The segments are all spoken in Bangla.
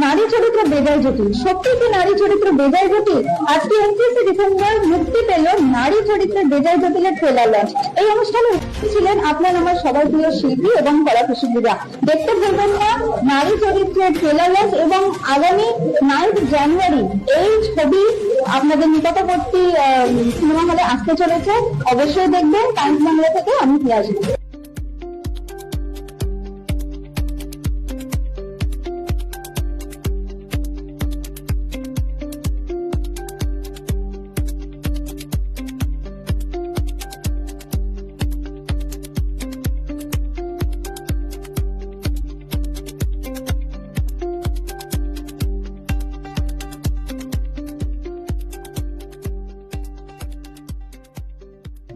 নারী চরিত্র বেজায় জটিল, সত্যি কি নারী চরিত্র বেজায় জটিল? আজকে 29শে ডিসেম্বর মুক্তি পেল নারী চরিত্রের বেজায় জটিলের ট্রেলার লঞ্চ। এই অনুষ্ঠানে উপস্থিত ছিলেন আপনার আমার সবার প্রিয় শিল্পী এবং কলাকুশলীরা। দেখতে ভুলবেন না নারী চরিত্রের ট্রেলার লঞ্চ এবং আগামী 9 জানুয়ারি এই ছবি আপনাদের নিকটবর্তী সিনেমা হলে আসতে চলেছে। অবশ্যই দেখবেন। টাইমস বাংলা থেকে আমি পিয়াজি।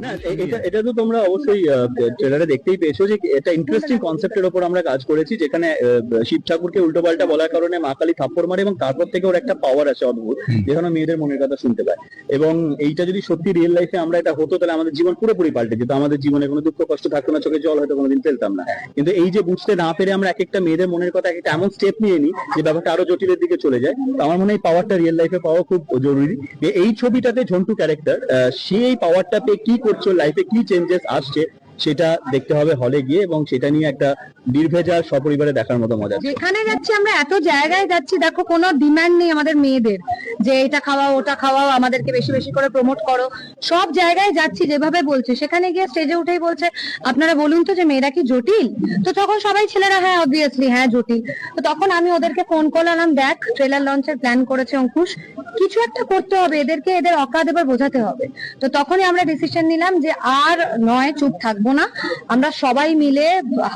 না, এটা তো তোমরা অবশ্যই ট্রেলারে দেখতেই পেয়েছো যে এটা ইন্টারেস্টিং কনসেপ্টের উপর আমরা কাজ করেছি, যেখানে শিব ঠাকুরকে উল্টো পাল্টা বলার কারণে মা কালী থাপ্পড় মারে এবং তারপর থেকে ওর একটা পাওয়ার আছে অদ্ভুত, যেখানে মেয়েদের মনের কথা শুনতে পায়। এবং এইটা যদি সত্যি রিয়েল লাইফে আমরা এটা হতো, তাহলে আমাদের জীবন পুরোপুরি পাল্টে যেত। আমাদের জীবনে কোনো দুঃখ কষ্ট থাকতো না, চোখে জল হয়তো কোনোদিন ফেলতাম না। কিন্তু এই যে বুঝতে না পেরে আমরা এক একটা মেয়েদের মনের কথা একটা এমন স্টেপ নিয়ে নিই যে ব্যাপারটা আরো জটিলের দিকে চলে যায়। তো আমার মনে হয় পাওয়ারটা রিয়েল লাইফে পাওয়া খুব জরুরি। এই ছবিটাতে ঝন্টু ক্যারেক্টার সেই পাওয়ারটা পেয়ে কি করছো, লাইফে কি চেঞ্জেস আসছে, সেটা দেখতে হবে হলে গিয়ে, এবং সেটা নিয়ে একটা নির্ভেজাল সপরিবারে দেখার মতো মজা। যেখানে যাচ্ছি আমরা, এত জায়গায় যাচ্ছি, দেখো কোনো ডিমান্ড নেই আমাদের মেয়েদের যে এটা খাওয়াও ওটা খাওয়াও, আমাদেরকে বেশি বেশি করে প্রমোট করো। সব জায়গায় যাচ্ছি যেভাবে বলছে, সেখানে গিয়ে স্টেজে উঠেই বলছে আপনারা বলুন তো যে মেয়েরা কি জটিল? তো তখন সবাই ছেলেরা হ্যাঁ অবভিয়াসলি হ্যাঁ জটিল। তো তখন আমি ওদেরকে ফোন করলাম, দেখ ট্রেলার লঞ্চের প্ল্যান করেছে অঙ্কুশ, কিছু একটা করতে হবে, এদেরকে এদের অকাদ এবার বোঝাতে হবে। তো তখনই আমরা ডিসিশন নিলাম যে আর নয়, চুপ থাকবো না, আমরা সবাই মিলে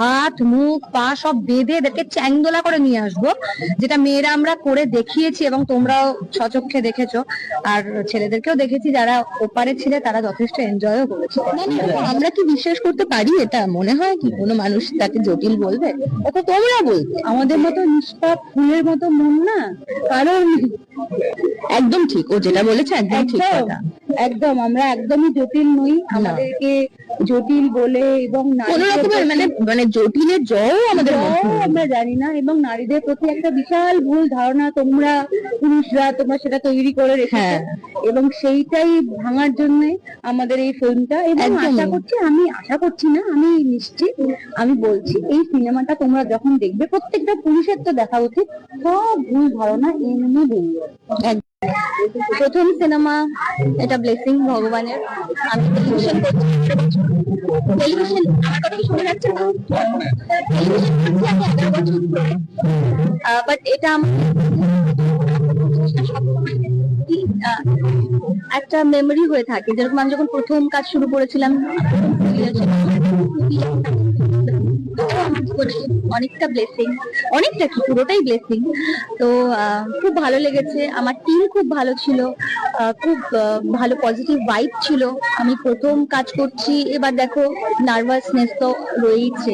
হাত মুখ পা সব বেঁধে এদেরকে চ্যাংদোলা করে নিয়ে আসবো, যেটা মেয়েরা আমরা করে দেখিয়েছি এবং তোমরাও সচক্ষে দেখেছো, আর ছেলেদেরকেও দেখেছি যারা ওপারে ছিল, তারা যথেষ্ট এনজয়ও করেছে। আমরা কি বিশ্বাস করতে পারি এটা? মনে হয় কি কোনো মানুষ তাকে জটিল বলবে? এটা তোমরা বলবে। আমাদের মতো নিষ্পাপ ফুলের মতো মন না কারণ। একদম ঠিক, ও যেটা বলেছে একদম ঠিক কথা। একদম আমরা একদমই জটিল নই, আমাদেরকে জটিল বলে এবং কোন রকমের মানে জটিলের জও আমাদের আমরা জানি না, এবং নারীদের প্রতি একটা বিশাল ভুল ধারণা তোমরা পুরুষরা তোমরা সেটা তৈরি করে রেখেছো, এবং সেইটাই ভাঙার জন্য আমাদের এই ফিল্মটা। এবং আশা করছি না, আমি নিশ্চিত, আমি বলছি এই সিনেমাটা তোমরা যখন দেখবে, প্রত্যেকটা পুরুষের তো দেখা উচিত, সব ভুল ধারণা এমনি বেরিয়ে যাবে। প্রথম সিনেমা, এটা ব্লেসিং ভগবানের। আমি টেলিভিশন করছি, টেলিভিশন আমার কথা শুনে যাচ্ছে না, টেলিভিশন করছি আমি 11 বছর ধরে, বাট এটা একটা মেমোরি হয়ে থাকে। যেরকম আমি যখন প্রথম কাজ শুরু করেছিলাম, অনেকটা ব্লেসিং, অনেকটা কি পুরোটাই ব্লেসিং। তো খুব ভালো লেগেছে, আমার টিম খুব ভালো ছিল, খুব ভালো পজিটিভ ভাইব ছিল। আমি প্রথম কাজ করছি, এবার দেখো নার্ভাসনেস তো রয়েইছে।